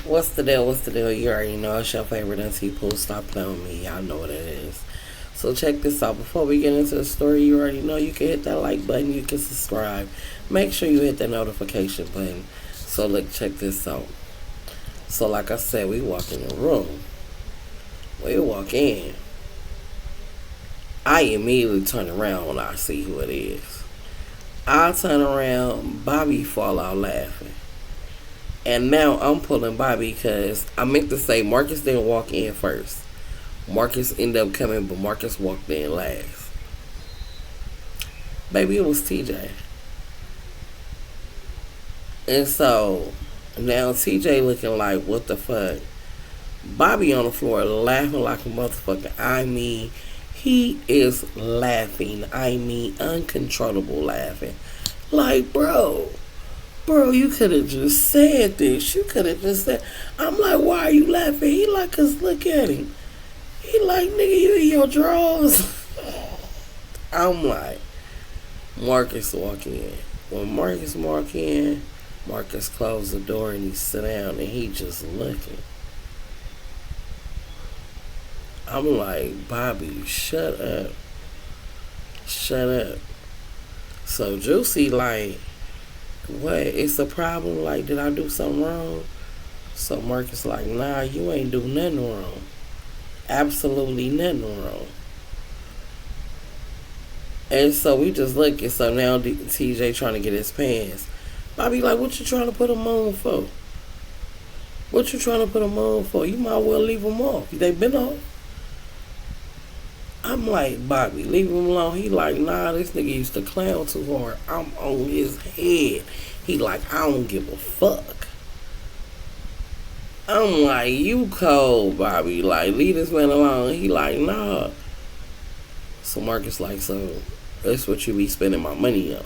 What's the deal? What's the deal? You already know it's your favorite NT Pool. Stop playing with me. Y'all know what it is. So check this out. Before we get into the story, you already know you can hit that like button. You can subscribe. Make sure you hit the notification button. So look, check this out. So like I said, we walk in the room. We walk in. I immediately turn around when I see who it is. I turn around. Bobby fall out laughing. And now I'm pulling Bobby because I meant to say Marcus didn't walk in first. Marcus ended up coming, but Marcus walked in last. Baby, it was TJ. And so now TJ looking like, what the fuck? Bobby on the floor laughing like a motherfucker. I mean, he is laughing. I mean, uncontrollable laughing. Like, Bro, you could have just said this. You could have just said. I'm like, why are you laughing? He like, cause look at him. He like, nigga, you in your drawers. I'm like, Marcus walk in. When Marcus walk in, Marcus closed the door and he sit down and he just looking. I'm like, Bobby, shut up. Shut up. So Juicy like, what? It's a problem? Like, did I do something wrong? So Marcus like, nah, you ain't do nothing wrong. Absolutely nothing wrong. And so we just looking. So now TJ trying to get his pants. Bobby like, what you trying to put them on for? What you trying to put them on for? You might well leave them off. They been off. I'm like, Bobby, leave him alone. He like, nah, this nigga used to clown too hard. I'm on his head. He like, I don't give a fuck. I'm like, you cold, Bobby. Like, leave this man alone. He like, nah. So Marcus like, so that's what you be spending my money on.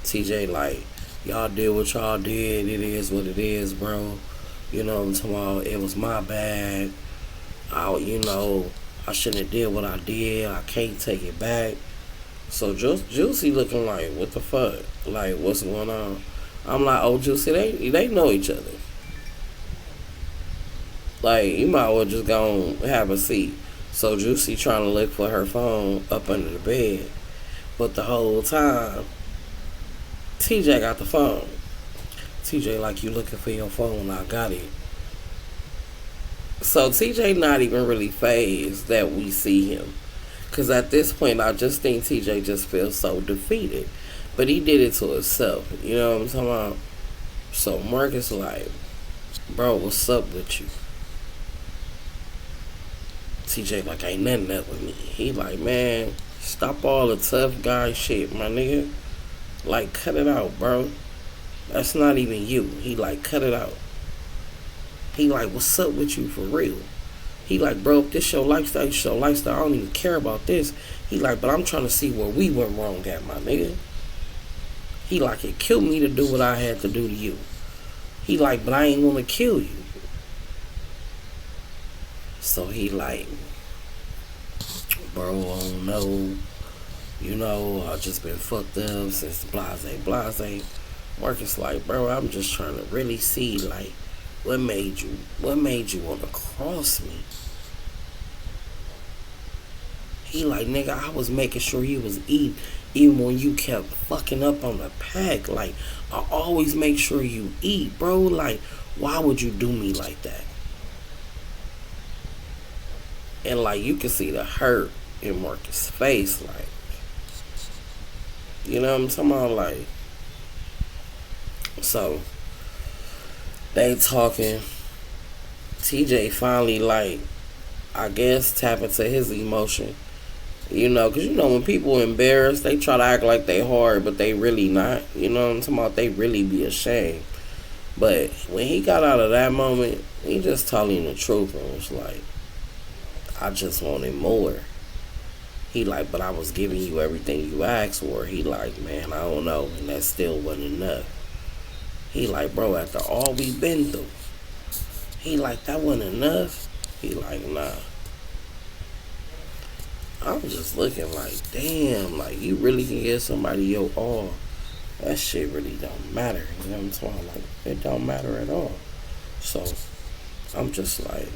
TJ like, y'all did what y'all did. It is what it is, bro. You know what I'm talking about? It was my bad. I shouldn't have did what I did. I can't take it back. So Juicy looking like, what the fuck? Like, what's going on? I'm like, oh, Juicy, they know each other. Like, you might well just go and have a seat. So Juicy trying to look for her phone up under the bed. But the whole time, TJ got the phone. TJ like, you looking for your phone? I got it. So TJ not even really phased that we see him. Because at this point, I just think TJ just feels so defeated. But he did it to himself. You know what I'm talking about? So Marcus like, bro, what's up with you? TJ like, ain't nothing up with me. He like, man, stop all the tough guy shit, my nigga. Like, cut it out, bro. That's not even you. He like, cut it out. He like, what's up with you for real? He like, bro, if this your lifestyle, it's your lifestyle. I don't even care about this. He like, but I'm trying to see where we went wrong at, my nigga. He like, it killed me to do what I had to do to you. He like, but I ain't gonna kill you. So he like, bro, I don't know. You know, I just been fucked up since blase. Marcus like, bro, I'm just trying to really see, like, what made you want to cross me? He like, nigga, I was making sure he was eating, even when you kept fucking up on the pack. Like, I always make sure you eat, bro. Like, why would you do me like that? And like, you can see the hurt in Marcus' face, like, you know what I'm talking about? Like, so they talking. TJ finally, like, I guess tap into his emotion. You know, because you know when people embarrassed, they try to act like they hard, but they really not. You know what I'm talking about? They really be ashamed. But when he got out of that moment, he just told him the truth and was like, I just wanted more. He like, but I was giving you everything you asked for. He like, man, I don't know. And that still wasn't enough. He like, bro, after all we've been through. He like, that wasn't enough. He like, nah. I'm just looking like, damn, like, you really can give somebody your all that shit really don't matter. You know what I'm saying? Like, it don't matter at all. So, I'm just like,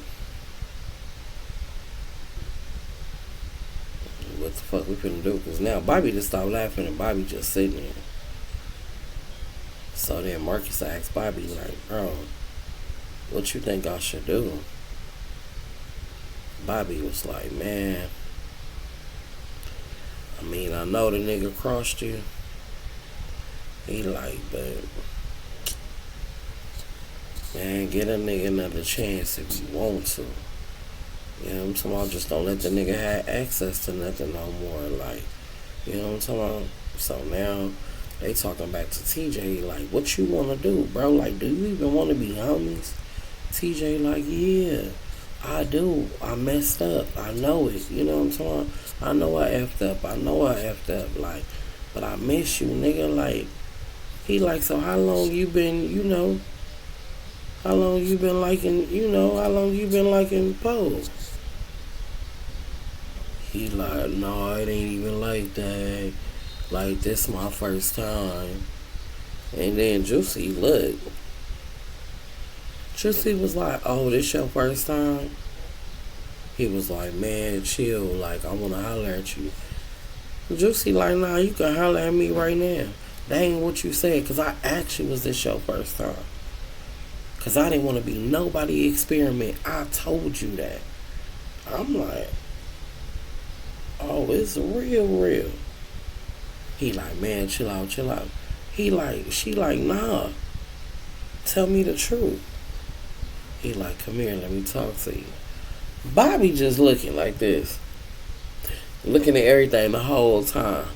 what the fuck we finna do? Because now Bobby just stopped laughing and Bobby just sitting there. So then Marcus asked Bobby, like, bro, what you think I should do? Bobby was like, man, I mean, I know the nigga crossed you. He like, but man, get a nigga another chance if you want to. You know what I'm talking about? Just don't let the nigga have access to nothing no more. Like, you know what I'm talking about? So now they talking back to TJ like, what you want to do, bro? Like, do you even want to be homies? TJ like, yeah, I do. I messed up. I know it. You know what I'm talking about? I know I effed up. I know I effed up. Like, but I miss you, nigga. Like, he like, so how long you been, you know, how long you been liking, you know, how long you been liking Pose? He like, no, it ain't even like that. Like, this my first time. And then Juicy, look. Juicy was like, oh, this your first time? He was like, man, chill. Like, I want to holler at you. Juicy like, nah, you can holler at me right now. That ain't what you said, because I asked you, was this your first time? Because I didn't want to be nobody experiment. I told you that. I'm like, oh, it's real. He like, man, chill out. He like, she like, nah, tell me the truth. He like, come here, let me talk to you. Bobby just looking like this. Looking at everything the whole time.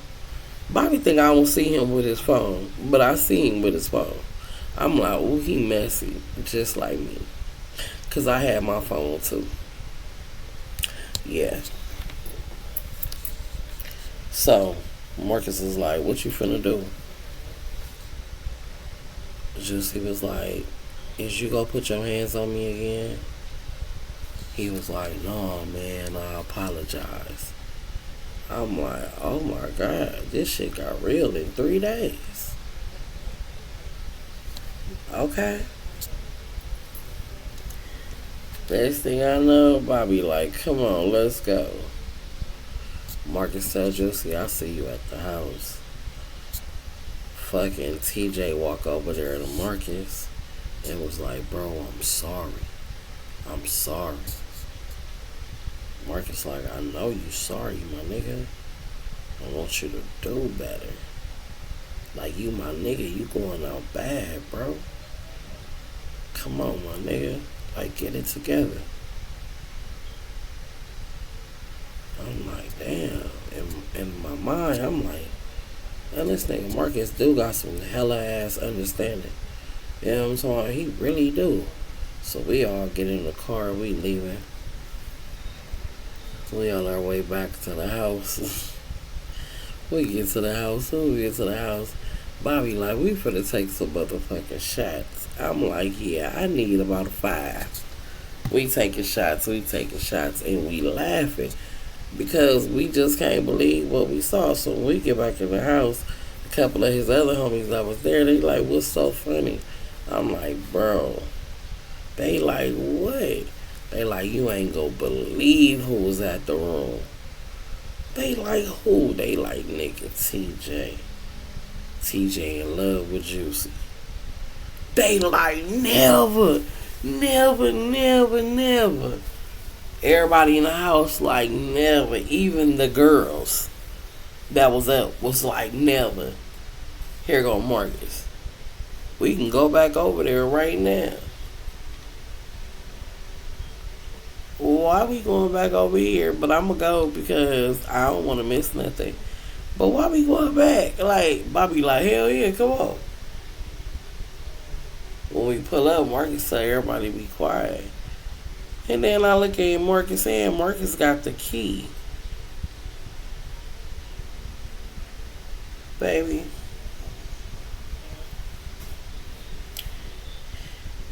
Bobby think I don't see him with his phone, but I see him with his phone. I'm like, ooh, he messy, just like me. Because I had my phone too. Yeah. So, Marcus is like, what you finna do? Juicy was like, is you gonna put your hands on me again? He was like, no, man, I apologize. I'm like, oh my God, this shit got real in 3 days. Okay. Next thing I know, Bobby like, come on, let's go. Marcus tell Juicy, I'll see you at the house. Fucking TJ walk over there to Marcus and was like, bro, I'm sorry. Marcus like, I know you sorry, my nigga. I want you to do better. Like, you my nigga, you going out bad, bro. Come on, my nigga. Like, get it together. I'm like, damn. In my mind, I'm like, man, this nigga Marcus do got some hella ass understanding. You know what I'm saying? He really do. So we all get in the car, we leaving. We on our way back to the house. We get to the house. Bobby like, we finna take some motherfucking shots. I'm like, yeah, I need about 5. We taking shots, and we laughing. Because we just can't believe what we saw. So when we get back in the house, a couple of his other homies that was there, they like, what's so funny? I'm like, bro. They like, what? They like, you ain't gonna believe who was at the room. They like, who? They like, nigga, TJ. TJ in love with Juicy. They like, never. Everybody in the house like, never. Even the girls that was up was like, never. Here go Marcus. We can go back over there right now. Why we going back over here? But I'm gonna go because I don't want to miss nothing. But why we going back? Like, Bobby like, hell yeah, come on. When we pull up, Marcus say everybody be quiet. And then I look at Marcus and Marcus got the key. Baby.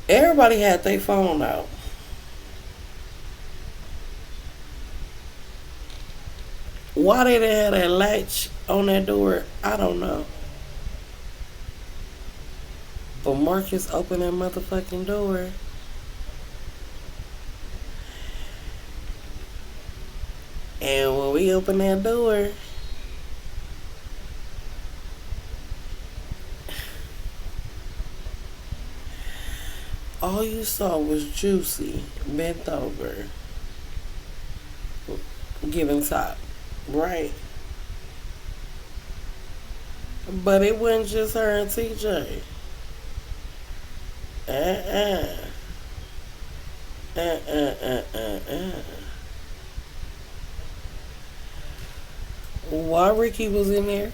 Everybody had their phone out. Why they didn't have that latch on that door, I don't know. But Marcus opened that motherfucking door. And when we opened that door, all you saw was Juicy bent over, giving top, right? But it wasn't just her and TJ. Uh-uh. Uh-uh. Why Ricky was in there?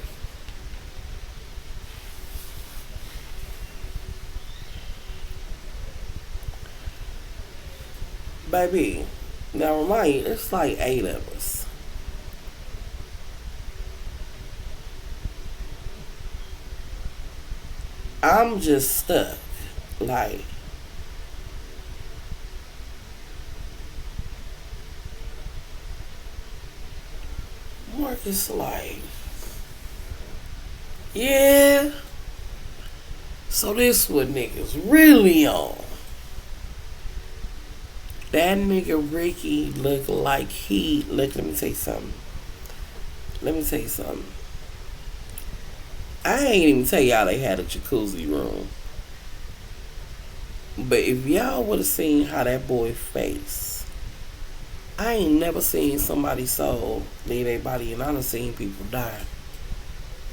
Baby, now remind you, it's like 8 of us. I'm just stuck. Like, Marcus, like, yeah. So this what niggas really on. That nigga Ricky look like he look. Let me tell you something. I ain't even tell y'all they had a jacuzzi room. But if y'all would have seen how that boy face, I ain't never seen somebody soul leave their body, and I done seen people die.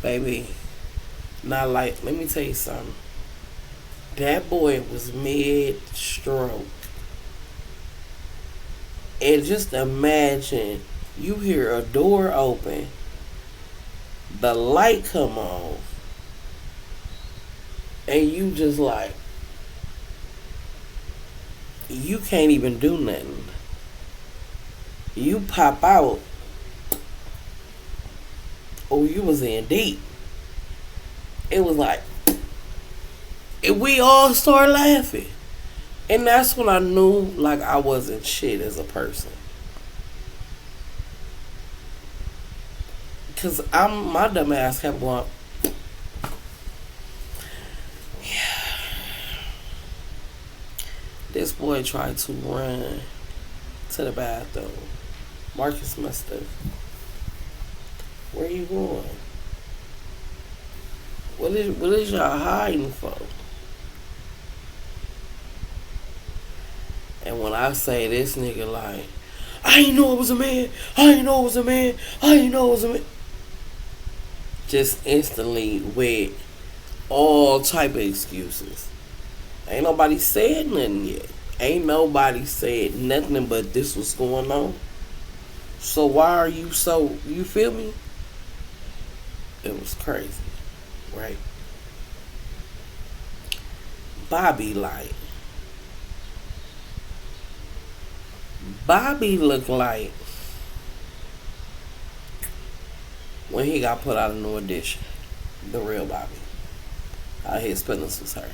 Baby, not like, let me tell you something. That boy was mid-stroke. And just imagine, you hear a door open, the light come on, and you just like, you can't even do nothing. You pop out, or you was in deep. It was like, and we all started laughing. And that's when I knew, like, I wasn't shit as a person. Because my dumb ass kept going, yeah. This boy tried to run to the bathroom. Marcus must have. Where you going? What is y'all hiding for? And when I say this nigga like, I ain't know it was a man. I ain't know it was a man. I ain't know it was a man. Just instantly with all type of excuses. Ain't nobody said nothing yet. Ain't nobody said nothing but this was going on. So why are you so, you feel me? It was crazy, right? Bobby looked like when he got put out a new edition, the real Bobby. His feelings was hurt.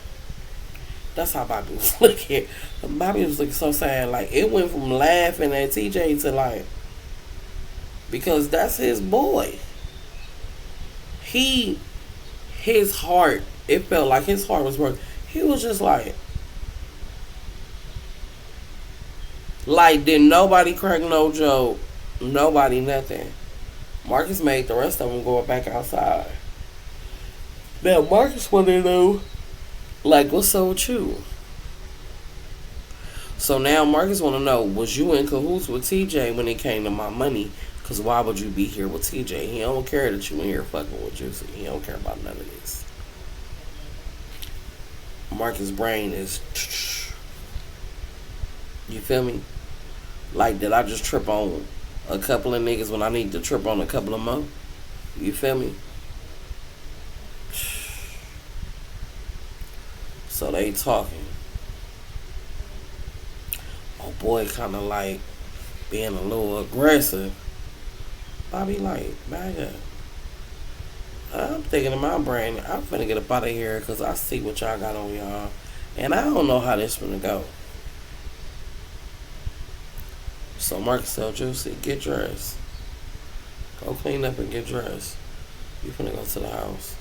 That's how Bobby was looking. Bobby was looking so sad. Like, it went from laughing at TJ to like, because that's his boy. His heart, it felt like his heart was broken. He was just like, didn't nobody crack no joke, nobody nothing. Marcus made the rest of them go back outside. Now Marcus wanted to know, like, what's up with you? So now Marcus want to know, was you in cahoots with TJ when it came to my money? Because why would you be here with TJ? He don't care that you in here fucking with Juicy. He don't care about none of this. Marcus' brain is, you feel me? Like, did I just trip on a couple of niggas when I need to trip on a couple of more? You feel me? So they talking. Oh boy, kind of like being a little aggressive. Bobby like, back up. I'm thinking in my brain, I'm finna get up out of here because I see what y'all got on y'all. And I don't know how this finna go. So Marcus told Juicy, get dressed. Go clean up and get dressed. You finna go to the house.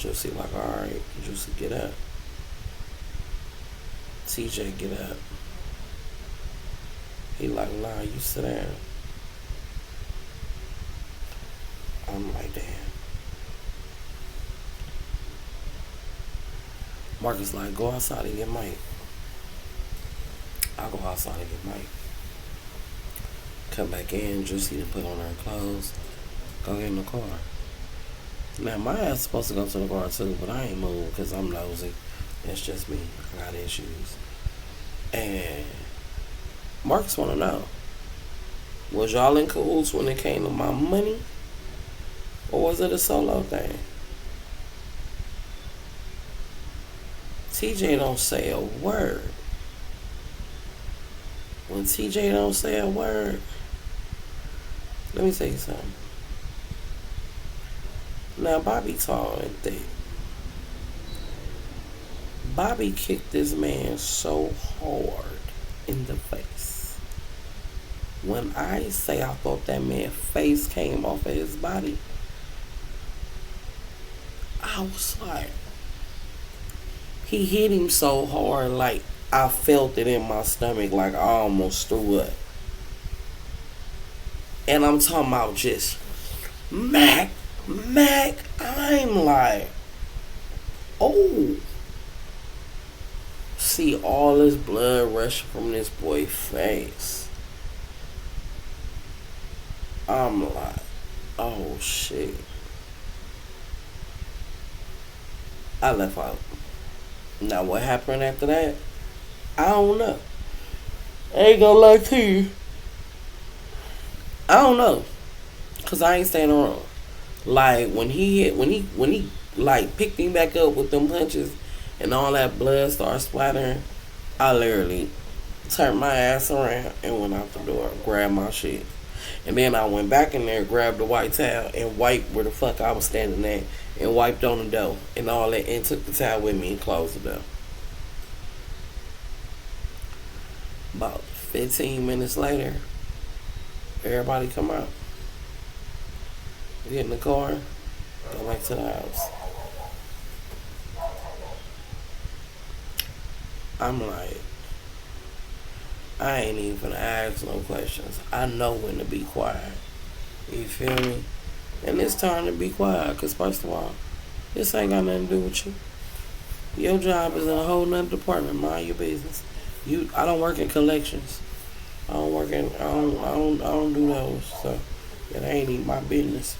Juicy like, alright, Juicy, get up. TJ, get up. He like, nah, you sit down. I'm like, damn. Marcus like, go outside and get Mike. I'll go outside and get Mike. Come back in, Juicy to put on her clothes. Go get in the car. Now, my ass is supposed to go to the car too, but I ain't moved because I'm nosy. It's just me. I got issues. And Marcus want to know, was y'all in cahoots when it came to my money? Or was it a solo thing? TJ don't say a word. When TJ don't say a word, let me tell you something. Now, Bobby tall and thick. Bobby kicked this man so hard in the face. When I say I thought that man's face came off of his body, I was like, he hit him so hard, like I felt it in my stomach, like I almost threw up. And I'm talking about just Mac. I'm like, oh. See all this blood rushing from this boy's face. I'm like, oh shit. I left out. Now what happened after that? I don't know. I ain't gonna lie to you. I don't know. Cause I ain't staying around. Like when he like picked him back up with them punches and all that blood started splattering, I literally turned my ass around and went out the door, grabbed my shit. And then I went back in there, grabbed the white towel, and wiped where the fuck I was standing at, and wiped on the door, and all that, and took the towel with me and closed the door. About 15 minutes later, everybody come out. Get in the car, go back to the house. I'm like, I ain't even gonna ask no questions. I know when to be quiet. You feel me? And it's time to be quiet, because first of all, this ain't got nothing to do with you. Your job is in a whole nother department. Mind your business. I don't work in collections. I don't do those. So it ain't even my business.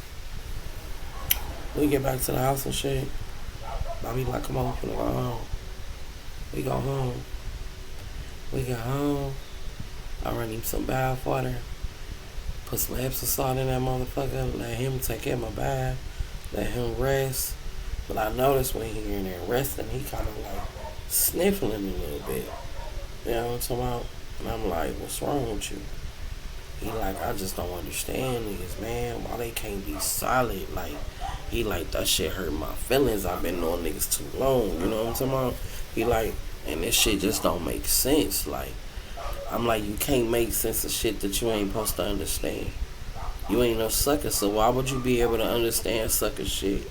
We get back to the house and shit. Bobby like, come on, we're gonna go home. We go home. We got home. I run him some bath water. Put some Epsom salt in that motherfucker. Let him take care of my bath. Let him rest. But I noticed when he in there resting, he kind of like sniffling a little bit. You know what I'm talking about? And I'm like, what's wrong with you? He like, I just don't understand niggas, man. Why they can't be solid? Like, he like, that shit hurt my feelings. I've been knowing niggas too long. You know what I'm talking about? He like, and this shit just don't make sense. Like, I'm like, you can't make sense of shit that you ain't supposed to understand. You ain't no sucker, so why would you be able to understand sucker shit?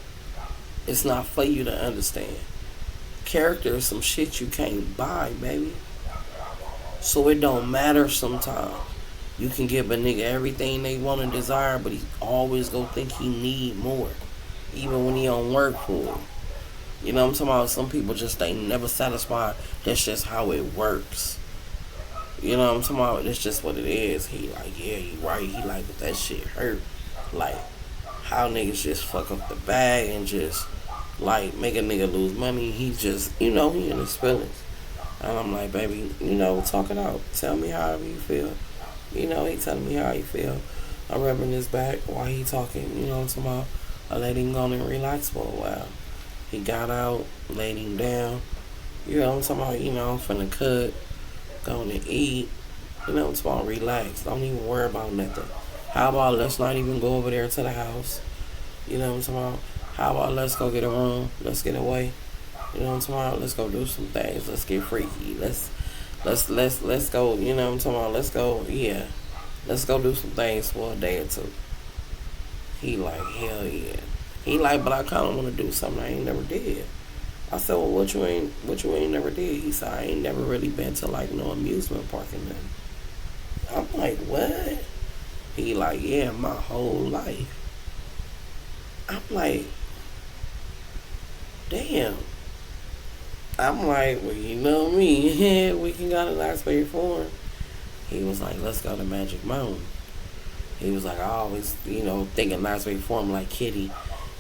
It's not for you to understand. Character is some shit you can't buy, baby. So it don't matter sometimes. You can give a nigga everything they want and desire, but he always go think he need more. Even when he don't work for it. You know what I'm talking about? Some people just ain't never satisfied. That's just how it works. You know what I'm talking about? It's just what it is. He like, yeah, he right. He like, but that shit hurt. Like, how niggas just fuck up the bag and just, like, make a nigga lose money. He just, you know, he in his feelings. And I'm like, baby, you know, talk it out. Tell me however you feel. You know, he telling me how he feel. I'm rubbing his back while he talking. You know what I'm talking about? I let him go and relax for a while. He got out, laid him down. You know what I'm talking about? You know, I'm finna cut. Going to eat. You know what I'm talking about? Relax. Don't even worry about nothing. How about let's not even go over there to the house? You know what I'm talking about? How about let's go get a room? Let's get away. You know what I'm talking about? Let's go do some things. Let's get freaky. Let's go. You know what I'm talking about? Let's go. Yeah. Let's go do some things for a day or two. He like, hell yeah. He He like, but I kind of want to do something I ain't never did. I said, well, what you ain't never did? He said, I ain't never really been to like no amusement park and nothing. I'm like, what? He like, yeah, my whole life. I'm like, damn. I'm like, well, you know me, we can go to Knox Bay Farm. He was like, let's go to Magic Mountain. He was like, I always, thinking Knox Bay Farm like Kitty,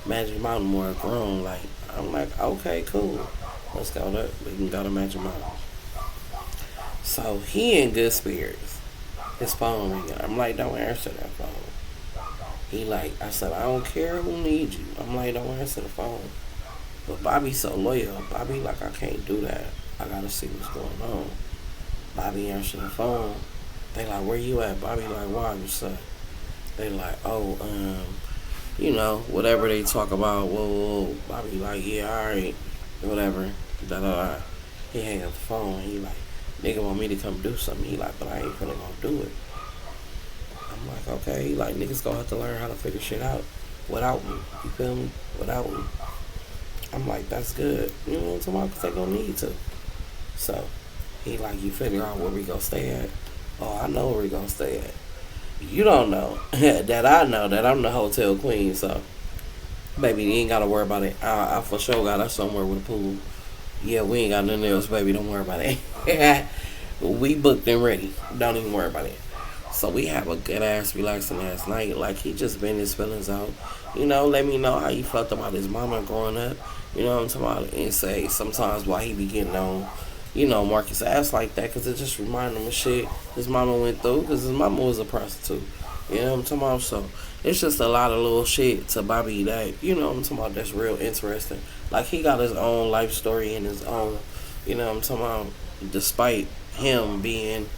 Magic Mountain more grown. Like, I'm like, okay, cool. Let's go there. We can go to Magic Mountain. So he in good spirits. His phone ringing. I'm like, don't answer that phone. He like, I said, I don't care who needs you. I'm like, don't answer the phone. But Bobby so loyal. Bobby like, I can't do that. I gotta see what's going on. Bobby answered the phone. They like, where you at? Bobby like, why? What's up? They like, oh, whatever they talk about. Whoa. Bobby like, yeah, alright. Whatever. Da da da. He hang up the phone. He like, nigga want me to come do something. He like, but I ain't finna go do it. I'm like, okay. He like, niggas gonna have to learn how to figure shit out without me. You feel me? Without me. I'm like, that's good. You know what I'm talking about? Because they gonna need to. So, he like, you figure out where we gonna stay at? Oh, I know where we gonna stay at. You don't know that I know that I'm the hotel queen, so baby, you ain't gotta worry about it. I for sure got us somewhere with a pool. Yeah, we ain't got nothing else, baby. Don't worry about it. We booked and ready. Don't even worry about it. So we have a good ass relaxing ass night. Like, he just been his feelings out. Let me know how you felt about his mama growing up. You know what I'm talking about? And say sometimes why he be getting on, Marcus' ass like that. Because it just reminded him of shit his mama went through. Because his mama was a prostitute. You know what I'm talking about? So it's just a lot of little shit to Bobby that, you know what I'm talking about, that's real interesting. Like, he got his own life story and his own, you know what I'm talking about, despite him being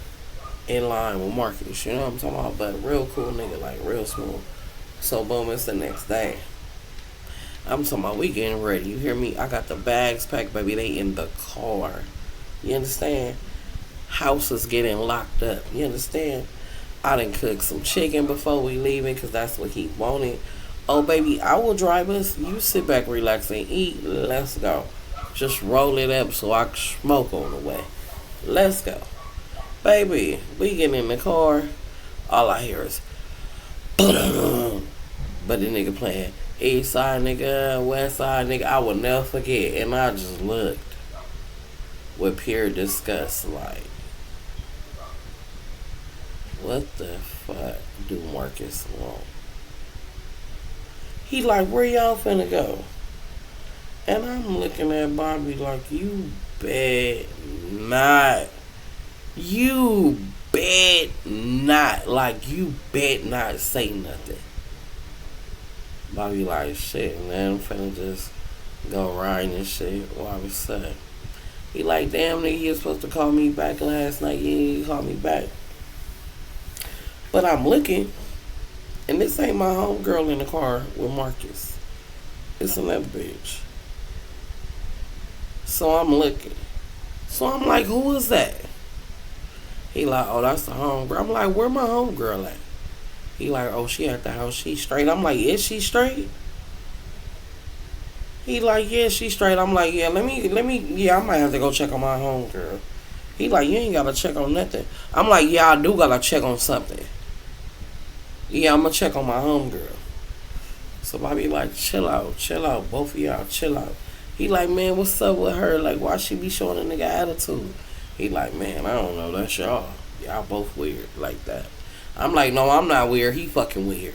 in line with Marcus, you know what I'm talking about? But real cool nigga, like real smooth. So boom, it's the next day. I'm talking about we getting ready. You hear me? I got the bags packed, baby. They in the car. You understand? House is getting locked up. You understand? I done cooked some chicken before we leaving because that's what he wanted. Oh, baby, I will drive us. You sit back, relax, and eat. Let's go. Just roll it up so I can smoke on the way. Let's go. Baby, we get in the car. All I hear is, but the nigga playing East Side nigga, West Side nigga. I will never forget. And I just looked with pure disgust, like, what the fuck do Marcus want? He like, where y'all finna go? And I'm looking at Bobby like, you bet not. You bet not. Like, you bet not say nothing. Bobby like, shit, man, I'm finna just go riding and shit. Why we say? He like, damn nigga, you was supposed to call me back last night. You didn't call me back. But I'm looking, and this ain't my homegirl in the car with Marcus. It's another bitch. So I'm looking. So I'm like, who is that? He like, oh, that's the homegirl. I'm like, where my homegirl at? He like, oh, she at the house. She straight. I'm like, is she straight? He like, yeah, she straight. I'm like, yeah, let me, yeah, I might have to go check on my homegirl. He like, you ain't gotta check on nothing. I'm like, yeah, I do gotta check on something. Yeah, I'm gonna check on my homegirl. So Bobby like, chill out, both of y'all, chill out. He like, man, what's up with her? Like, why she be showing a nigga attitude? He like, man, I don't know, that's y'all. Y'all both weird like that. I'm like, no, I'm not weird. He fucking weird.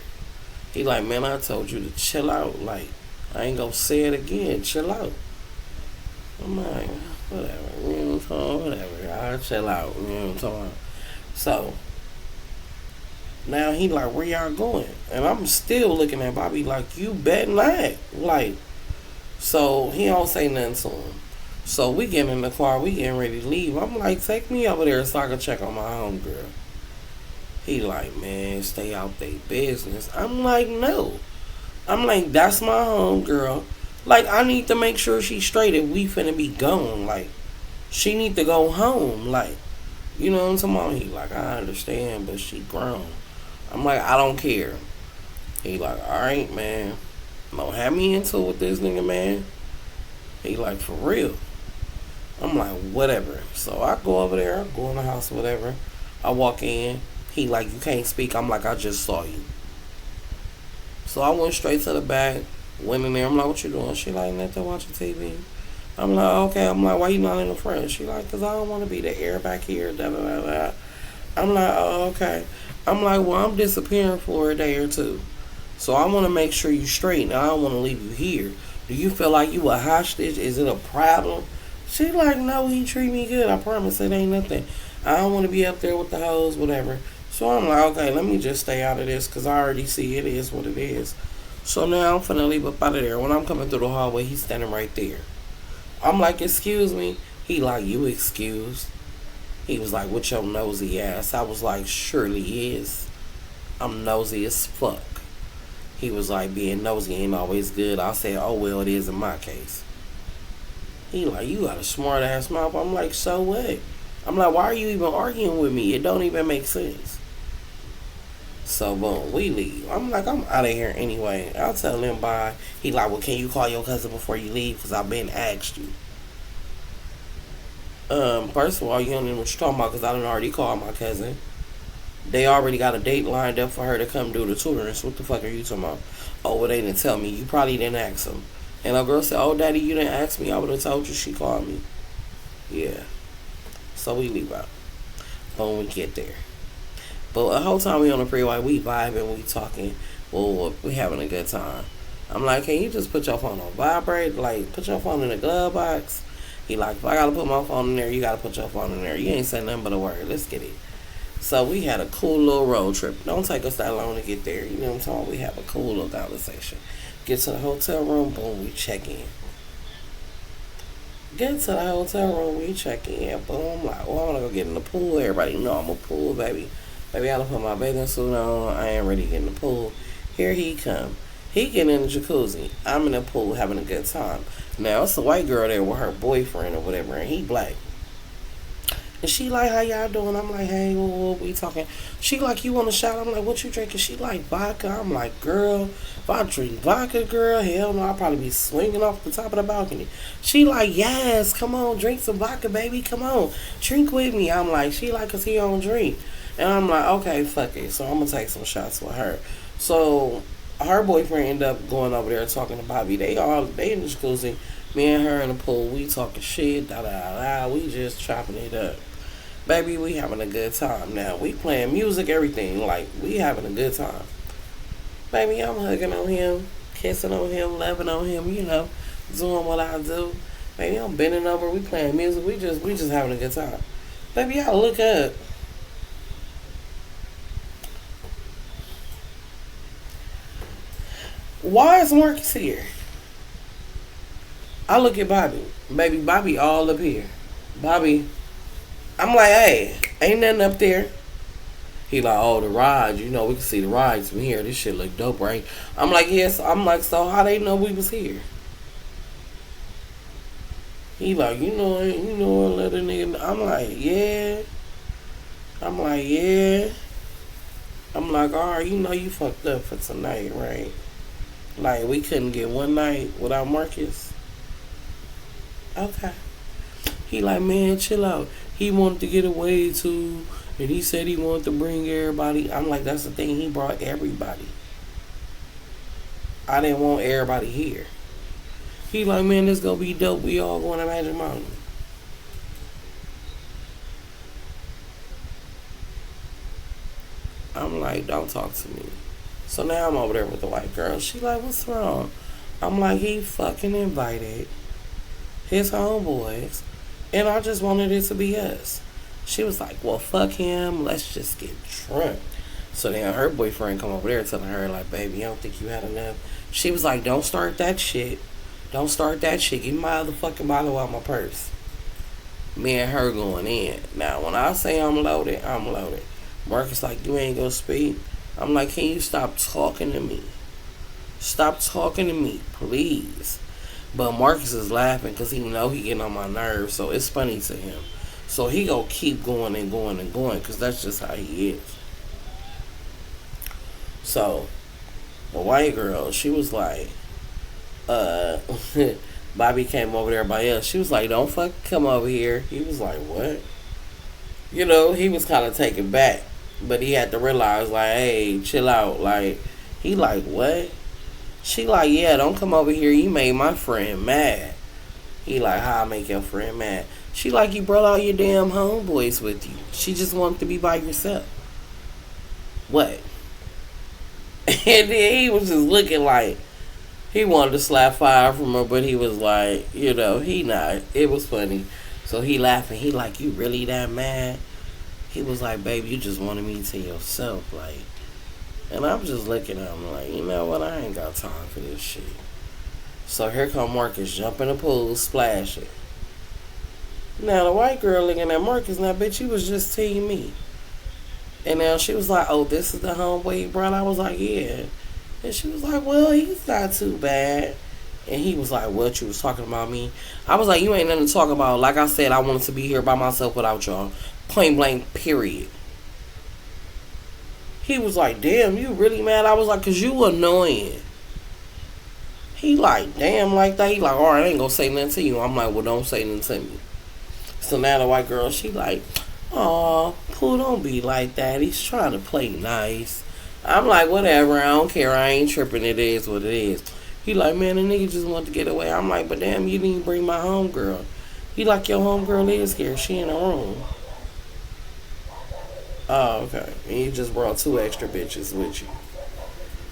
He like, man, I told you to chill out. Like, I ain't gonna say it again. Chill out. I'm like, whatever. You know what I'm talking? Whatever. I'll chill out. You know what I'm talking about? So, now he like, where y'all going? And I'm still looking at Bobby like, you bet not. Like, so he don't say nothing to him. So we get in the car. We getting ready to leave. I'm like, take me over there so I can check on my homegirl. He like, man, stay out they business. I'm like, no. I'm like, that's my homegirl. Like, I need to make sure she's straight if we finna be gone. Like, she need to go home. Like, you know what I'm talking about? He like, I understand, but she grown. I'm like, I don't care. He like, alright, man. Don't have me into it with this nigga, man. He like, for real. I'm like, whatever. So I go over there, I go in the house, whatever. I walk in. He like, you can't speak. I'm like, I just saw you. So I went straight to the back, went in there. I'm like, what you doing? She like, nothing, watching TV. I'm like, okay. I'm like, why you not in the front? She like, because I don't want to be the air back here. Da, da, da, da. I'm like, oh, okay. I'm like, well, I'm disappearing for a day or two. So I want to make sure you straight. And I don't want to leave you here. Do you feel like you a hostage? Is it a problem? She like, no, he treat me good. I promise it ain't nothing. I don't want to be up there with the hoes, whatever. So I'm like, okay, let me just stay out of this because I already see it is what it is. So now I'm finna leave up out of there. When I'm coming through the hallway, he's standing right there. I'm like, excuse me. He like, you excused. He was like, with your nosy ass. I was like, surely is. I'm nosy as fuck. He was like, being nosy ain't always good. I said, oh, well, it is in my case. He like, you got a smart ass mouth. I'm like, so what? I'm like, why are you even arguing with me? It don't even make sense. So, boom, we leave. I'm like, I'm out of here anyway. I'll tell him bye. He like, well, can you call your cousin before you leave? Because I've been asked you. First of all, you don't know what you're talking about because I done already called my cousin. They already got a date lined up for her to come do the tutoring. So what the fuck are you talking about? Oh, well, they didn't tell me. You probably didn't ask them. And a girl said, oh, daddy, you didn't ask me. I would have told you. She called me. Yeah. So we leave out. Boom, we get there. But the whole time we on the freeway, we vibing, we talking. Well, we having a good time. I'm like, can you just put your phone on vibrate? Like, put your phone in the glove box. He like, if I gotta put my phone in there, you gotta put your phone in there. You ain't saying nothing but a word. Let's get it. So we had a cool little road trip. Don't take us that long to get there. You know what I'm talking about? We have a cool little conversation. Get to the hotel room, boom, we check in. Get to the hotel room, we check in, boom. I'm like, well, I wanna go get in the pool. Everybody know I'm a pool baby. Baby, I done put my bathing suit on. I ain't ready to get in the pool. Here he come. He getting in the jacuzzi. I'm in the pool having a good time. Now, it's a white girl there with her boyfriend or whatever, and he black. And she like, how y'all doing? I'm like, hey, what we talking? She like, you want a shot? I'm like, what you drinking? She like, vodka. I'm like, girl, if I drink vodka, girl, hell no, I'll probably be swinging off the top of the balcony. She like, yes, come on, drink some vodka, baby, come on, drink with me. I'm like, she like, cause he don't drink. And I'm like, okay, fuck it. So I'm going to take some shots with her. So her boyfriend ended up going over there talking to Bobby. They in the jacuzzi. Me and her in the pool. We talking shit. Da, da, da, da. We just chopping it up. Baby, we having a good time now. We playing music, everything. Like, we having a good time. Baby, I'm hugging on him, kissing on him, loving on him, you know, doing what I do. Baby, I'm bending over. We playing music. We just having a good time. Baby, y'all look up. Why is Marcus here? I look at Bobby. Baby, Bobby all up here. Bobby, I'm like, hey, ain't nothing up there. He like, oh, the rides. You know, we can see the rides from here. This shit look dope, right? I'm like, yes. I'm like, so how they know we was here? He like, let a nigga know. I'm like, yeah. I'm like, yeah. I'm like, alright, you fucked up for tonight, right? Like, we couldn't get one night without Marcus. Okay. He like, man, chill out. He wanted to get away too, and he said he wanted to bring everybody. I'm like, that's the thing. He brought everybody. I didn't want everybody here. He like, man, this gonna be dope. We all going to Magic Mountain. I'm like, don't talk to me. So now I'm over there with the white girl. She like, what's wrong? I'm like, he fucking invited his homeboys, and I just wanted it to be us. She was like, well, fuck him. Let's just get drunk. So then her boyfriend come over there telling her, like, baby, I don't think you had enough. She was like, don't start that shit. Don't start that shit. Give me my other fucking bottle out my purse. Me and her going in. Now, when I say I'm loaded, I'm loaded. Marcus like, you ain't gonna speak. I'm like, can you stop talking to me? Stop talking to me, please. But Marcus is laughing because he know he getting on my nerves, so it's funny to him. So he gonna keep going and going and going because that's just how he is. So, the white girl, she was like, uh, Bobby came over there by us. She was like, "Don't fuck come over here." He was like, "What?" You know, he was kind of taken back, but he had to realize, like, "Hey, chill out." Like, he like, "What?" She like, "Yeah, don't come over here. You made my friend mad." He like, "How I make your friend mad?" She like, "You brought all your damn homeboys with you. She just wanted to be by yourself." What? And then he was just looking like he wanted to slap fire from her, but he was like, he not. It was funny. So he laughing. He like, "You really that mad?" He was like, "Baby, you just wanted me to yourself." Like, and I'm just looking at him like, you know what? I ain't got time for this shit. So here come Marcus jumping the pool, splashing. Now the white girl looking at Marcus, now bitch, you was just teasing me. And now she was like, "Oh, this is the homeboy you brought?" I was like, "Yeah." And she was like, "Well, he's not too bad." And he was like, "What, you was talking about me?" I was like, "You ain't nothing to talk about. Like I said, I wanted to be here by myself without y'all. Point blank, period." He was like, "Damn, you really mad?" I was like, "Cause you annoying." He like, "Damn," like that. He like, "All right, I ain't gonna say nothing to you." I'm like, "Well, don't say nothing to me." So now the white girl, she like, "Aw, Pooh, don't be like that. He's trying to play nice." I'm like, "Whatever, I don't care. I ain't tripping. It is what it is." He like, "Man, the nigga just want to get away." I'm like, "But damn, you didn't bring my homegirl." He like, "Your homegirl is here. She in the room." Oh, okay. And you just brought two extra bitches with you.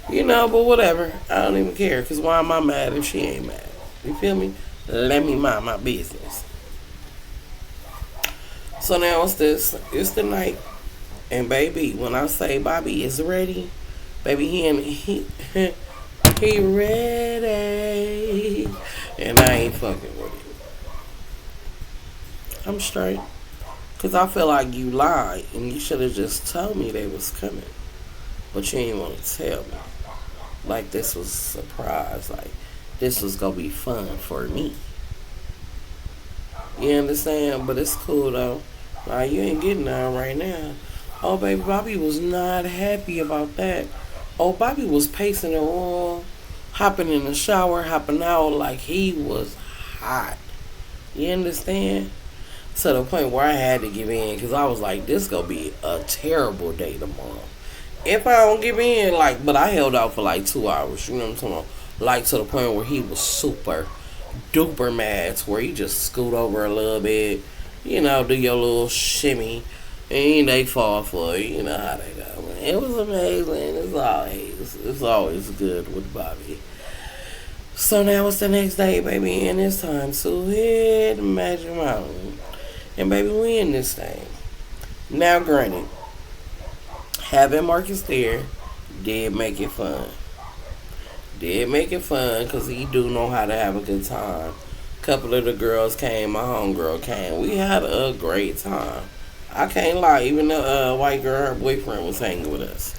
But whatever. I don't even care. Because why am I mad if she ain't mad? You feel me? Let me mind my business. So now it's this. It's the night. And baby, when I say Bobby is ready, baby, he he ready. And I ain't fucking with it. I'm straight. Because I feel like you lied. And you should have just told me they was coming. But you ain't want to tell me. Like this was a surprise. Like this was going to be fun for me. You understand? But it's cool though. Like you ain't getting none right now. Oh, baby, Bobby was not happy about that. Oh, Bobby was pacing the room, hopping in the shower, hopping out like he was hot. You understand? To the point where I had to give in because I was like, this gonna be a terrible day tomorrow. If I don't give in, but I held out for like 2 hours. You know what I'm talking about? Like to the point where he was super duper mad, to where he just scoot over a little bit, do your little shimmy. And they fall for it. You know how they go. Man. It was amazing. It's always good with Bobby. So now it's the next day, baby, and it's time to hit Magic Mountain. And baby, we in this thing. Now granted, having Marcus there did make it fun. Did make it fun because he do know how to have a good time. Couple of the girls came, my homegirl came. We had a great time. I can't lie, even the white girl, her boyfriend was hanging with us.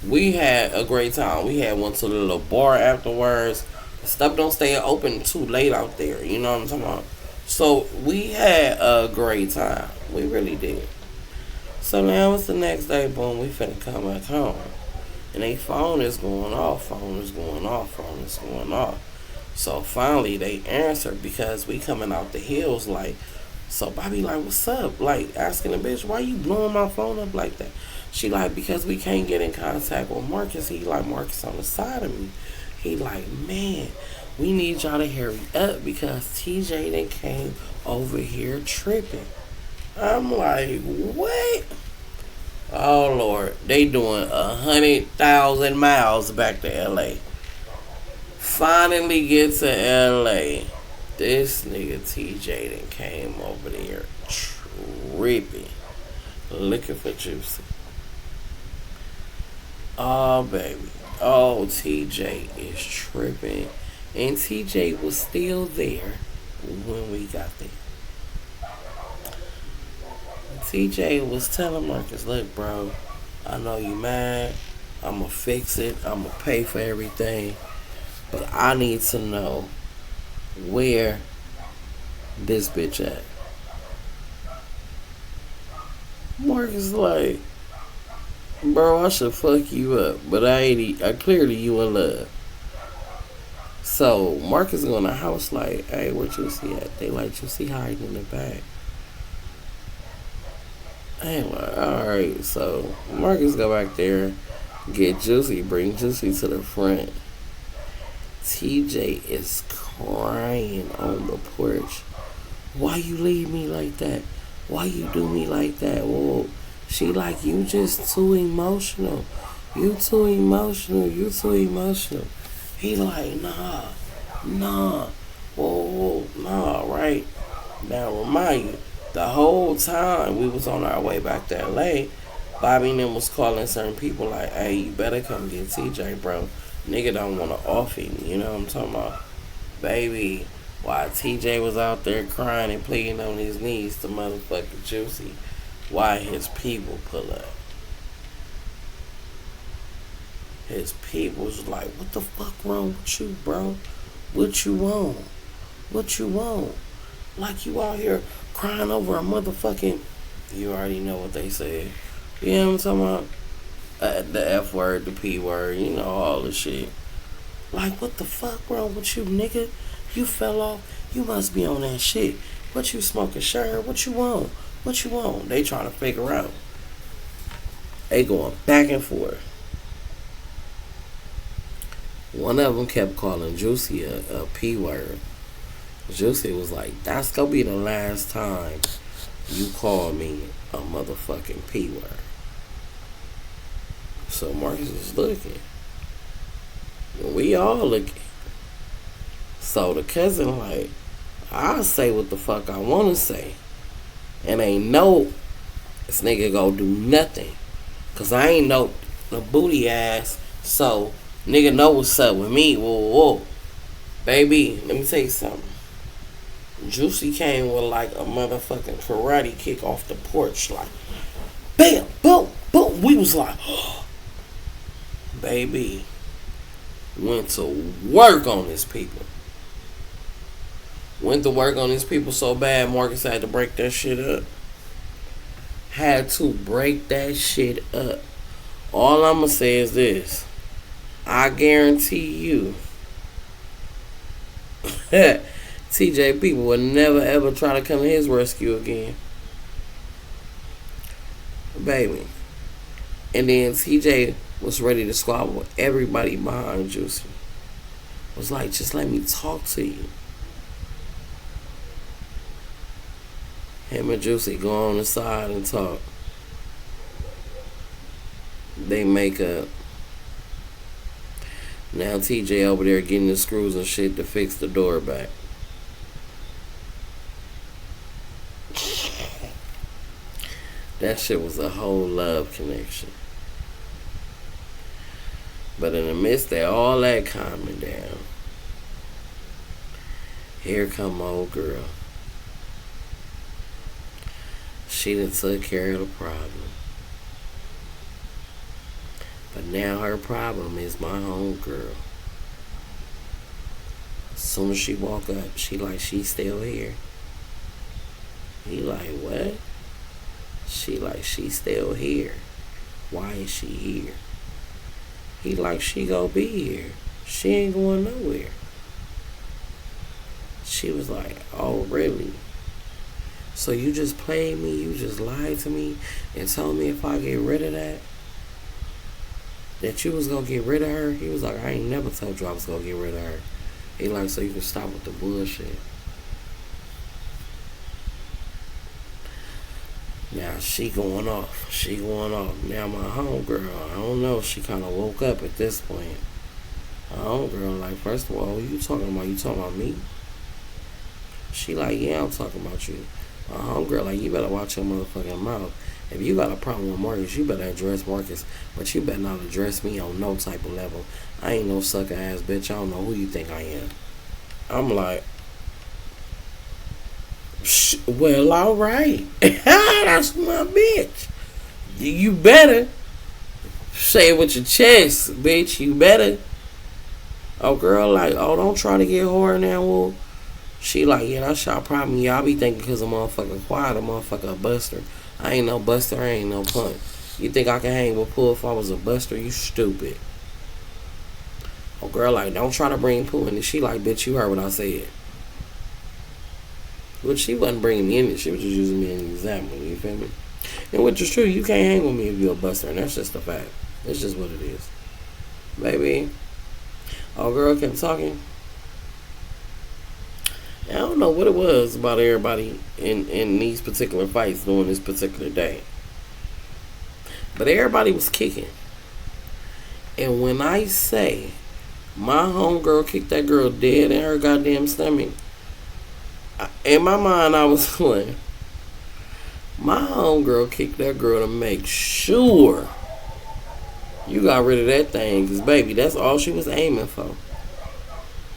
We had a great time. We had went to the little bar afterwards. Stuff don't stay open too late out there. You know what I'm talking about? So we had a great time. We really did. So now it's the next day. Boom, we finna come back home. And they phone is going off. Phone is going off. Phone is going off. So finally they answer because we coming out the hills like. So Bobby like, "What's up?" Like asking the bitch, "Why you blowing my phone up like that?" She like, "Because we can't get in contact with Marcus." He like, "Marcus on the side of me." He like, "Man, we need y'all to hurry up because TJ done came over here tripping." I'm like, "What?" Oh Lord, they doing 100,000 miles back to LA. Finally get to LA. This nigga TJ done came over there tripping, looking for Juicy. Oh, baby. Oh, TJ is tripping. And TJ was still there when we got there. TJ was telling Marcus, "Look, bro, I know you mad. I'm going to fix it. I'm going to pay for everything. But I need to know where this bitch at." Marcus like, "Bro, I should fuck you up, but I clearly you in love." So Marcus go in the house like, hey, where Juicy at? They like, Juicy hiding in the back. Hey, like, alright. So Marcus go back there, get Juicy, bring Juicy to the front. TJ is crying on the porch. Why you leave me like that? Why you do me like that? Well, she like, you just too emotional. You too emotional. You too emotional. He like, nah. Whoa, nah, right? Now remind you, the whole time we was on our way back to LA, Bobby and them was calling certain people like, hey, you better come get TJ, bro. Nigga don't want to off him. You know what I'm talking about? Baby, while TJ was out there crying and pleading on his knees to motherfucking Juicy, why his people pull up. His people was like, what the fuck wrong with you, bro? What you want? What you want? Like you out here crying over a motherfucking... You already know what they said. You know what I'm talking about? The F word, the P word, you know, all the shit. Like, what the fuck wrong with you, nigga? You fell off. You must be on that shit. What you smoking, sure? What you want? What you want? They trying to figure out. They going back and forth. One of them kept calling Juicy a P word. Juicy was like, that's gonna be the last time you call me a motherfucking P word. So Marcus is looking. We all looking. So the cousin like, I'll say what the fuck I want to say. And ain't no this nigga go do nothing. Cause I ain't no booty ass. So nigga know what's up with me. Whoa. Baby, let me tell you something. Juicy came with like a motherfucking karate kick off the porch. Like, bam, boom, boom. We was like, oh. Baby, went to work on his people. Went to work on his people so bad, Marcus had to break that shit up. Had to break that shit up. All I'm going to say is this. I guarantee you, TJ people would never ever try to come to his rescue again. Baby. And then TJ was ready to squabble with everybody behind Juicy. Was like, just let me talk to you. Him and Juicy go on the side and talk. They make up. Now TJ over there getting the screws and shit to fix the door back. That shit was a whole love connection. But in the midst of all that calming down, here come my old girl. She done took care of the problem. But now her problem is my homegirl. As soon as she walk up, she like, she's still here. He like, what? She like, she's still here. Why is she here? He like, she gonna be here. She ain't going nowhere. She was like, oh, really? So you just played me? You just lied to me and told me if I get rid of that you was gonna get rid of her? He was like, I ain't never told you I was gonna get rid of her. He like, so you can stop with the bullshit. Now she going off. Now my homegirl, I don't know, she kind of woke up at this point. My homegirl like, first of all, who you talking about? You talking about me? She like, yeah, I'm talking about you. My homegirl like, you better watch your motherfucking mouth. If you got a problem with Marcus, you better address Marcus. But you better not address me on no type of level. I ain't no sucker ass bitch. I don't know who you think I am. I'm like, well, alright. That's my bitch. You better say it with your chest, bitch. You better. Oh, girl, like, oh, don't try to get hard now, well. She like, yeah, that's y'all problem. Y'all be thinking because a motherfucker quiet, a motherfucker a buster. I ain't no buster, I ain't no punk. You think I can hang with Pull if I was a buster? You stupid. Oh, girl, like, don't try to bring Pooh in it. She like, bitch, you heard what I said. But she wasn't bringing me in it. She was just using me as an example. You feel me? And which is true. You can't hang with me if you're a buster. And that's just a fact. It's just what it is. Baby. Oh, girl kept talking. I don't know what it was about everybody in these particular fights during this particular day. But everybody was kicking. And when I say my homegirl kicked that girl dead in her goddamn stomach, in my mind I was like, my homegirl kicked that girl to make sure you got rid of that thing. Because, baby, that's all she was aiming for.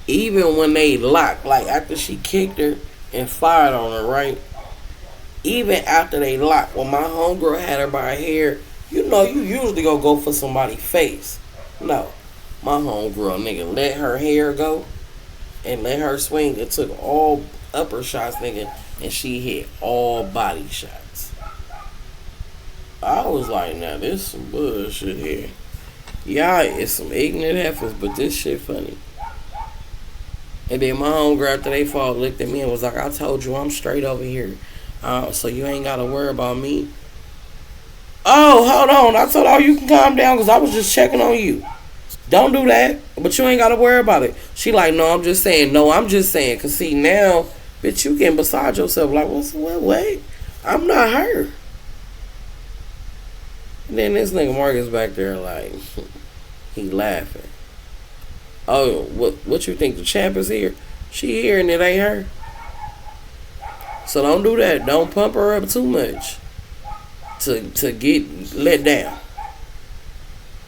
Even when they locked, like after she kicked her and fired on her, right? Even after they locked, when my homegirl had her by her hair, you know you usually go for somebody's face. No. My homegirl, nigga, let her hair go and let her swing and took all upper shots, nigga, and she hit all body shots. I was like, now this some bullshit here. Y'all is some ignorant heifers, but this shit funny. And then my homegirl, after they fought, looked at me and was like, I told you I'm straight over here. So you ain't got to worry about me. Oh, hold on. I told her, you can calm down because I was just checking on you. Don't do that. But you ain't got to worry about it. She like, no, I'm just saying. No, I'm just saying. Because see, now, bitch, you getting beside yourself. Like, wait. I'm not her. And then this nigga Marcus back there like, he laughing. Oh, what you think the champ is here? She here and it ain't her. So don't do that. Don't pump her up too much to get let down.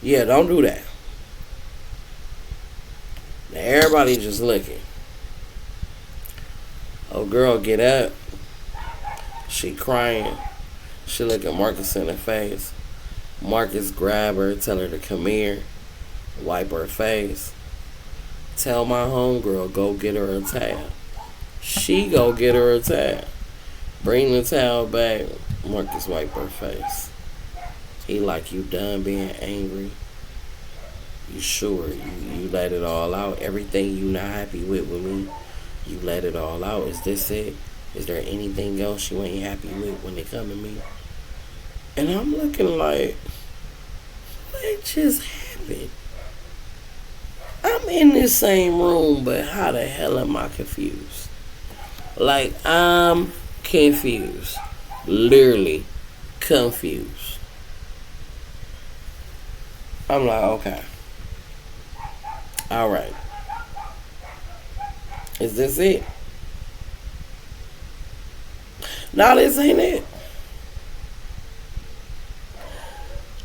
Yeah, don't do that. Now everybody just looking. Oh, girl, get up. She crying. She look at Marcus in the face. Marcus grab her, tell her to come here, wipe her face. Tell my homegirl, go get her a towel. She go get her a towel. Bring the towel back. Marcus wipe her face. He like, you done being angry? You sure? You let it all out? Everything you not happy with me, you let it all out? Is this it? Is there anything else you ain't happy with when it come to me? And I'm looking like, what just happened? I'm in this same room, but how the hell am I confused? Like, I'm confused. Literally confused. I'm like, okay. Alright. Is this it? No, this ain't it.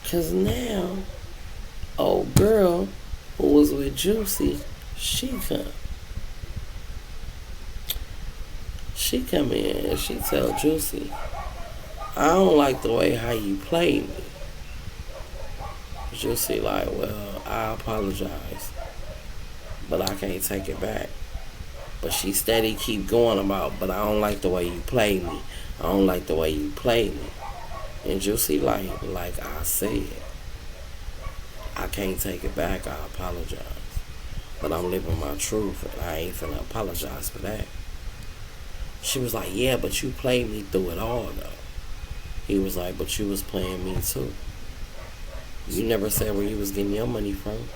Because now, old girl who was with Juicy, she come in and she tell Juicy, I don't like the way how you played me. Juicy like, well, I apologize, but I can't take it back. But she steady keep going about, but I don't like the way you played me. I don't like the way you played me. And Juicy like I said, I can't take it back. I apologize. But I'm living my truth, and I ain't finna apologize for that. She was like, yeah, but you played me through it all, though. He was like, but you was playing me, too. You never said where you was getting your money from.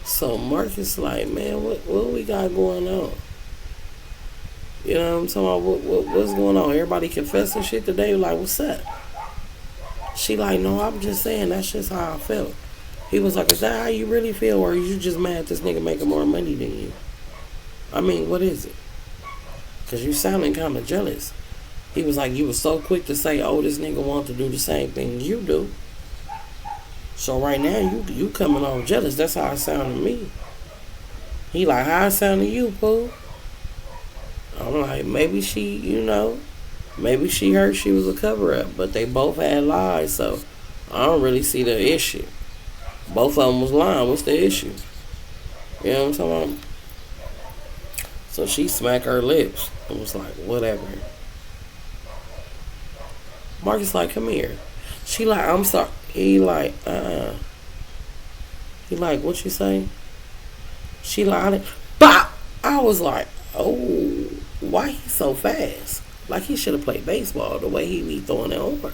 So Marcus like, man, what we got going on? You know what I'm talking about? What's going on? Everybody confessing shit today? Like, what's up? She like, no, I'm just saying that's just how I felt. He was like, is that how you really feel, or are you just mad this nigga making more money than you? I mean, what is it? Because you sounding kind of jealous. He was like, you was so quick to say, oh, this nigga want to do the same thing you do. So right now, you coming on jealous. That's how it sound to me. He like, how it sound to you, Pooh? I'm like, maybe she, maybe she heard she was a cover-up, but they both had lies, so I don't really see the issue. Both of them was lying. What's the issue? You know what I'm talking about? So she smacked her lips and was like, whatever. Marcus like, come here. She like, I'm sorry. He like, He like, what you say? She lied. Bop! I was like, oh, why he so fast? Like he should have played baseball the way he be throwing it over.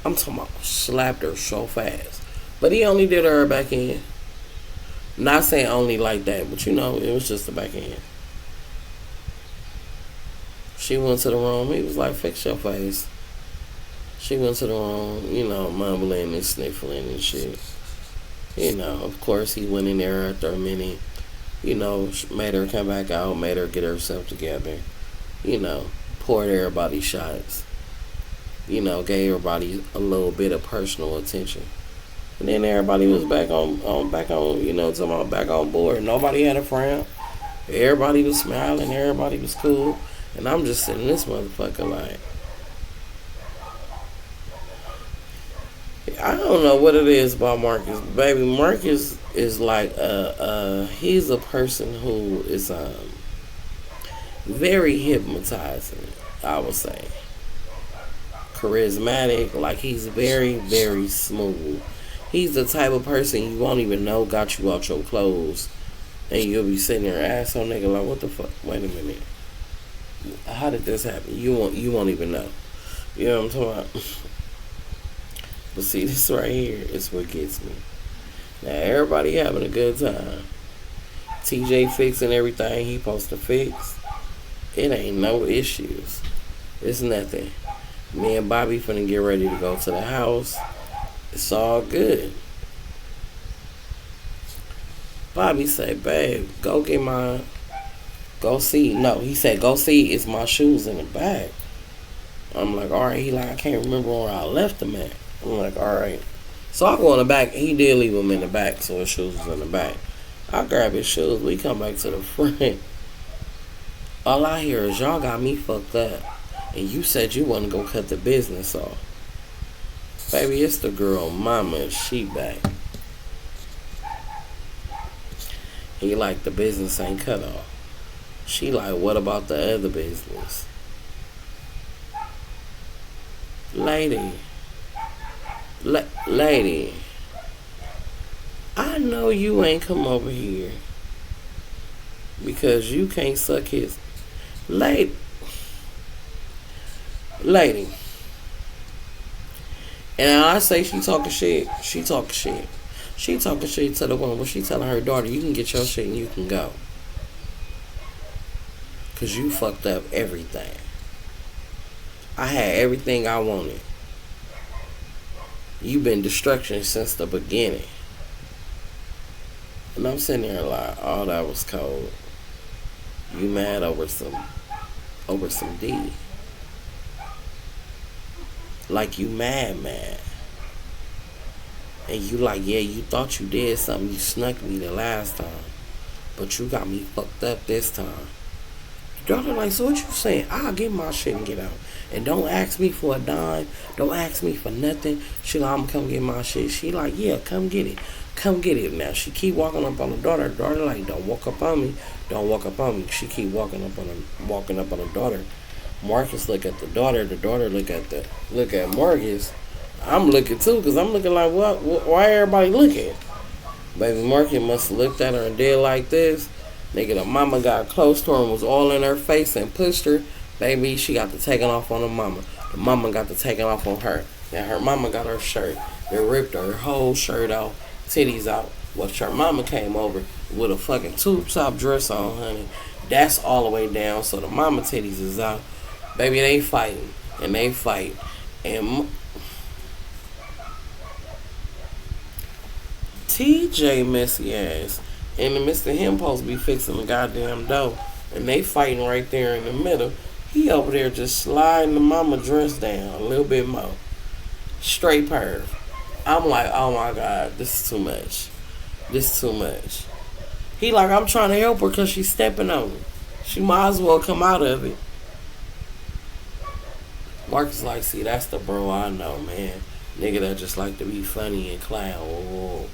I'm talking about slapped her so fast. But he only did her back end. Not saying only like that, but it was just the back end. She went to the room. He was like, fix your face. She went to the room, mumbling and sniffling and shit. Of course, he went in there after a minute. Made her come back out, made her get herself together. Poured everybody shots. Gave everybody a little bit of personal attention. And then everybody was back on talking about back on board. Nobody had a frown. Everybody was smiling. Everybody was cool. And I'm just sitting this motherfucker like, I don't know what it is about Marcus. Baby, Marcus is like, he's a person who is very hypnotizing, I would say. Charismatic, like he's very, very smooth. He's the type of person you won't even know got you out your clothes, and you'll be sitting there, asshole nigga, like, what the fuck? Wait a minute, how did this happen? You won't even know. You know what I'm talking about? But see, this right here is what gets me. Now everybody having a good time. TJ fixing everything he supposed to fix. It ain't no issues. It's nothing. Me and Bobby finna get ready to go to the house. It's all good. Bobby said, babe, go see. No, he said, go see, it's my shoes in the bag. I'm like, alright. He like, I can't remember where I left them at. I'm like, alright. So I go in the back. He did leave them in the back, so his shoes was in the back. I grab his shoes. We come back to the front. All I hear is, y'all got me fucked up. And you said you wasn't gonna cut the business off. Baby, it's the girl mama. She back. He like, the business ain't cut off. She like, what about the other business? Lady, I know you ain't come over here because you can't suck his. Lady. And I say she talking shit. She talking shit. She talking shit to the one where she telling her daughter, you can get your shit and you can go. Because you fucked up everything. I had everything I wanted. You've been destruction since the beginning. And I'm sitting there like, oh, that was cold. You mad over some D. Like, you mad. And you like, yeah, you thought you did something. You snuck me the last time. But you got me fucked up this time. Daughter like, so what you saying? I'll get my shit and get out. And don't ask me for a dime. Don't ask me for nothing. She like, I'm gonna come get my shit. She like, yeah, come get it. Come get it. Now she keep walking up on the daughter. Daughter like, don't walk up on me. Don't walk up on me. She keep walking up on the daughter. Marcus look at the daughter. The daughter look at Marcus. I'm looking too, because I'm looking like, what? Why everybody looking? Baby Marcus must have looked at her and did like this. Nigga, the mama got close to her and was all in her face and pushed her. Baby, she got to taking off on the mama. The mama got to taking off on her. Now her mama got her shirt. They ripped her whole shirt out, titties out. Well, her mama came over with a fucking tube top dress on, honey. That's all the way down, so the mama titties is out. Baby, they fighting. And they fight. And TJ messy ass in the midst of him supposed to be fixing the goddamn dough, and they fighting right there in the middle. He over there just sliding the mama dress down a little bit more. Straight perv. I'm like, oh my God, this is too much. This is too much. He like, I'm trying to help her because she's stepping on me. She might as well come out of it. Marcus like, see, that's the bro I know, man. Nigga that just like to be funny and clown. Whoa.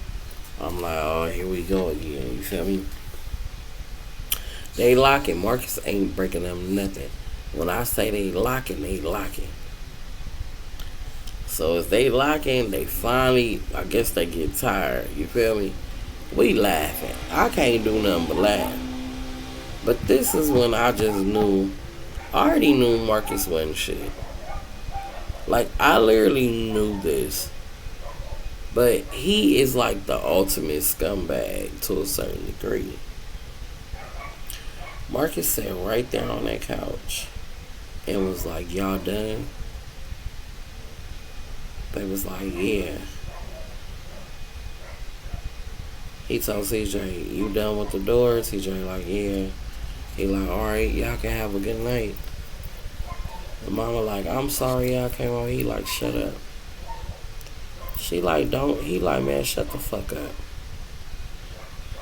I'm like, oh, here we go again. You feel me? They locking. Marcus ain't breaking them nothing. When I say they locking, they locking. So as they lock in, they finally, I guess they get tired. You feel me? We laughing. I can't do nothing but laugh. But this is when I just knew. I already knew Marcus wasn't shit. Like, I literally knew this. But he is like the ultimate scumbag to a certain degree. Marcus sat right there on that couch and was like, y'all done? They was like, yeah. He told CJ, you done with the door? CJ like, yeah. He like, alright, y'all can have a good night. The mama like, I'm sorry y'all came over. He like, shut up. She like, don't. He like, man, shut the fuck up.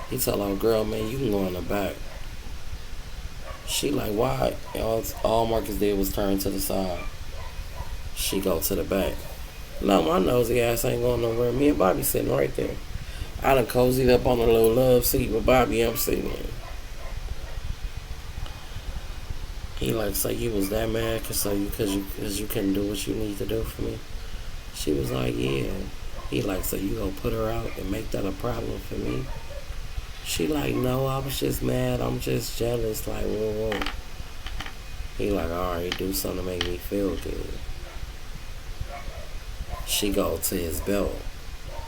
He tell her, girl, man, you can go in the back. She like, why? All Marcus did was turn to the side. She go to the back. No, my nosy ass ain't going nowhere. Me and Bobby sitting right there. I done cozied up on a little love seat with Bobby. I'm sitting there. He like, so you was that mad cause you couldn't do what you need to do for me? She was like, yeah. He like, so you gonna put her out and make that a problem for me? She like, no, I was just mad. I'm just jealous. Like, whoa. He like, alright, do something to make me feel good. She go to his belt.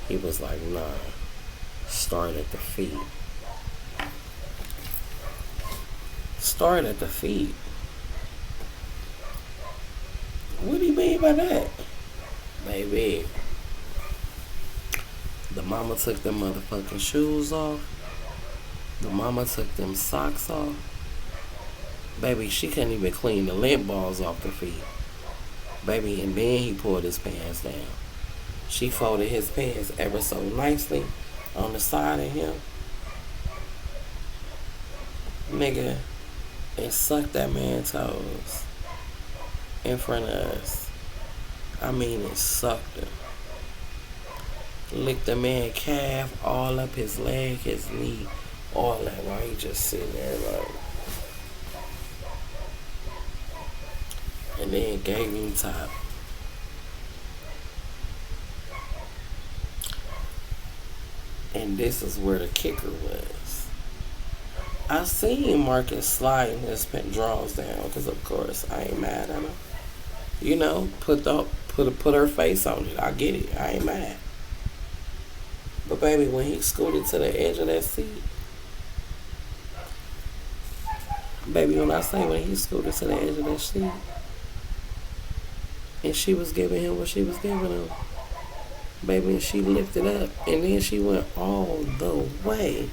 He was like, nah. Start at the feet. Start at the feet. What do you mean by that? Baby. The mama took them motherfucking shoes off. The mama took them socks off. Baby, she couldn't even clean the lint balls off the feet. Baby, and then he pulled his pants down. She folded his pants ever so nicely on the side of him. Nigga, and sucked that man's toes in front of us. I mean, it sucked him. Licked the man's calf, all up his leg, his knee, all that while he just sitting there like. And then gave him top. And this is where the kicker was. I seen Marcus sliding his drawers down, because of course I ain't mad at him. You know, put her face on it. I get it. I ain't mad. But baby, when he scooted to the edge of that seat, baby, when I say when he scooted to the edge of that seat, and she was giving him what she was giving him, baby, and she lifted up, and then she went all the way.